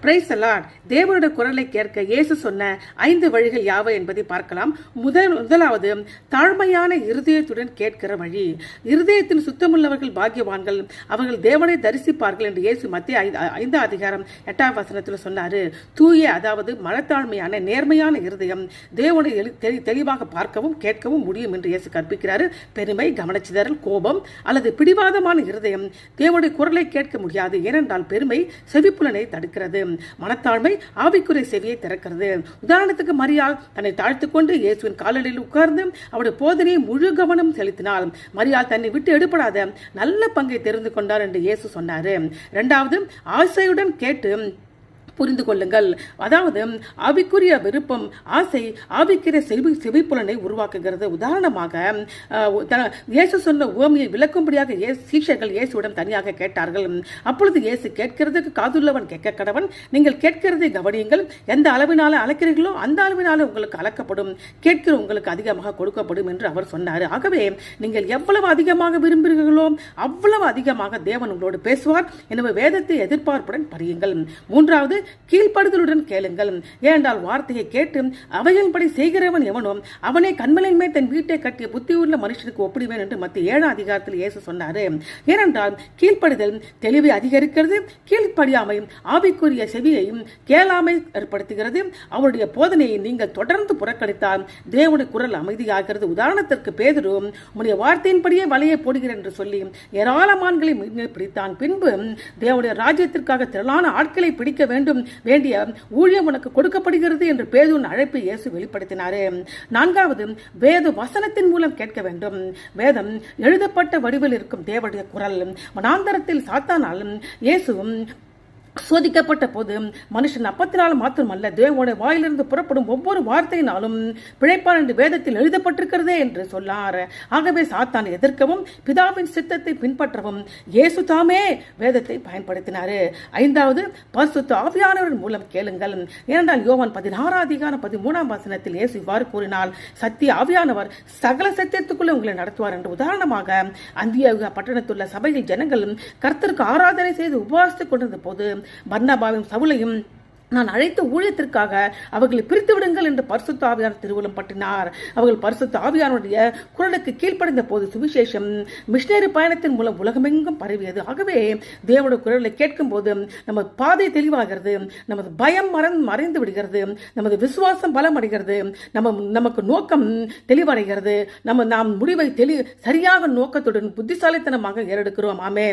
Praise the Lord. தேவனுடைய குரலை கேட்க இயேசு சொன்ன 5 வழிகள் யாவை என்பதை பார்க்கலாம். முதலாவது, தாழ்மையான இருதயத்துடன் கேட்கிற வழி. இருதயத்தின் சுத்தமுள்ளவர்கள் பாக்கியவான்கள், அவர்கள் தேவனை தரிசிப்பார்கள் என்று இயேசு மத்திய 5 அதிகாரம் 8ஆம் வசனத்தில் சொன்னாரு. தூய, அதாவது மனத்தாழ்மையான நேர்மையான இருதயம் தேவனை தெளிவாக பார்க்கவும் கேட்கவும் முடியும் என்று இயேசு கற்பிக்கிறாரு. பெருமை, கவனச்சிதறல், கோபம் அல்லது பிடிவாதமான இருதயம் தேவனுடைய குரலை கேட்க முடியாது. ஏனென்றால் பெருமை செவிப்புலனை தடுக்கிறது, மனத்தாழ்மை ஆவிக்குரிய செவியை திறக்கிறது. உதாரணத்துக்கு மரியாள் தன்னை தாழ்த்து கொண்டு இயேசுவின் காலடியில் உட்கார்ந்து அவருடைய போதனையை முழு கவனம் செலுத்தினாள். மரியாள் தன்னை விட்டு எடுபடாத நல்ல பங்கை தெரிந்து கொண்டார் என்று இயேசு சொன்னாரு. இரண்டாவது, ஆசையுடன் கேட்டு புரிந்து கொள்ளுங்கள். அதாவது ஆவிக்குரிய விருப்பம், ஆசை ஆவிக்குரிய செவிப்புலனை உருவாக்குகிறது. உதாரணமாக இயேசு சொன்ன உவமையை விளக்கும்படியாக சீஷர்கள் இயேசுவிடம் தனியாக கேட்டார்கள். அப்பொழுது இயேசு, கேட்கிறதுக்கு காதுள்ளவன் கேட்க கடவன், நீங்கள் கேட்கிறதை கவனியுங்கள், எந்த அளவினால அளக்கிறீர்களோ அந்த அளவினால உங்களுக்கு அளக்கப்படும், கேட்கிற உங்களுக்கு அதிகமாக கொடுக்கப்படும் என்று அவர் சொன்னார். ஆகவே நீங்கள் எவ்வளவு அதிகமாக விரும்புகிறீர்களோ அவ்வளவு அதிகமாக தேவன் உங்களோடு பேசுவார். எனவே வேதத்தை எதிர்பார்ப்புடன் படியுங்கள். மூன்றாவது, கீழ்ப்படுதலுடன் கேளுங்கள். ஏனென்றால் வார்த்தையை கேட்டு அவையின்படி செய்கிறவன் எவனோ அவனே கண்மலையின் மேல் தன் வீட்டை கட்டிய புத்தியுள்ள மனுஷனுக்கு ஒப்பிடுவேன் என்று மத்திய 7ஆம் அதிகாரத்தில் இயேசு சொன்னாரு. ஏனென்றால் கீழ்ப்படுதல் தெளிவை அதிகரிக்கிறது, கீழ்ப்படியாமை ஆவிக்குரிய செவியையும் கேளாமை ஏற்படுத்துகிறது. அவருடைய போதனையை நீங்கள் தொடர்ந்து புறக்கணித்தால் தேவனுடைய குரல் அமைதியாகிறது. உதாரணத்திற்கு பேதுரு, உம்முடைய வார்த்தையின்படியே வலையை போடுகிறேன் என்று சொல்லி ஏராளமான்களை பிடித்தான். பின்பு தேவனுடைய ராஜ்யத்திற்காக திரளான ஆட்களை பிடிக்க வேண்டிய ஊழியம் உனக்கு கொடுக்கப்படுகிறது என்று பேதுருவின் அழைப்பை இயேசு வெளிப்படுத்தினார். நான்காவது, வேத வசனத்தின் மூலம் கேட்க வேண்டும். வேதம் எழுதப்பட்ட வடிவில் இருக்கும் தேவனுடைய குரல். வனாந்தரத்தில் சாத்தானால் இயேசுவும் சோதிக்கப்பட்ட போது மனுஷன் அப்பத்தினாலும் மாத்திரமல்ல தேவனுடைய வாயிலிருந்து புறப்படும் ஒவ்வொரு வார்த்தையினாலும் பிழைப்பான் என்று வேதத்தில் எழுதப்பட்டிருக்கிறதே என்று சொன்னார். ஆகவே சாத்தான் எதிர்க்கவும் பிதாவின் சித்தத்தை பின்பற்றவும் இயேசு தாமே வேதத்தை பயன்படுத்தினார். ஐந்தாவது, பரிசுத்த ஆவியானவரின் மூலம் கேளுங்கள். ஏனென்றால் யோவான் 16ஆம் அதிகாரம் 13ஆம் வசனத்தில் இயேசு இவ்வாறு கூறினால், சத்திய ஆவியானவர் சகல சத்தியத்துக்குள்ளே உங்களை நடத்துவார் என்று. உதாரணமாக அந்தியோகியா பட்டணத்துள்ள சபையில் ஜனங்கள் கர்த்தருக்கு ஆராதனை செய்து உபவாசித்துக் கொண்டிருந்த போது பர்னபாவையும் சவுலையும் நான் அழைத்த ஊழியத்திற்காக அவர்களை பிரித்து விடுங்கள் என்று பரிசுத்த ஆவியானவர் திருவுளம் பற்றினார். அவர்கள் பரிசுத்த ஆவியானுடைய குரலுக்கு கீழ்ப்படைந்த போது சுவிசேஷம் மிஷனரி பயணத்தின் மூலம் உலகமெங்கும் பரவியது. ஆகவே தேவனுடைய குரலை கேட்கும் போது நமது பாதை தெளிவாகிறது, நமது பயம் மறைந்து விடுகிறது, நமது விசுவாசம் பலம் அடைகிறது, நமக்கு நோக்கம் தெளிவடைகிறது, நாம் முடிவை சரியாக நோக்கத்துடன் புத்திசாலித்தனமாக ஏறெடுக்கிறோம். ஆமே.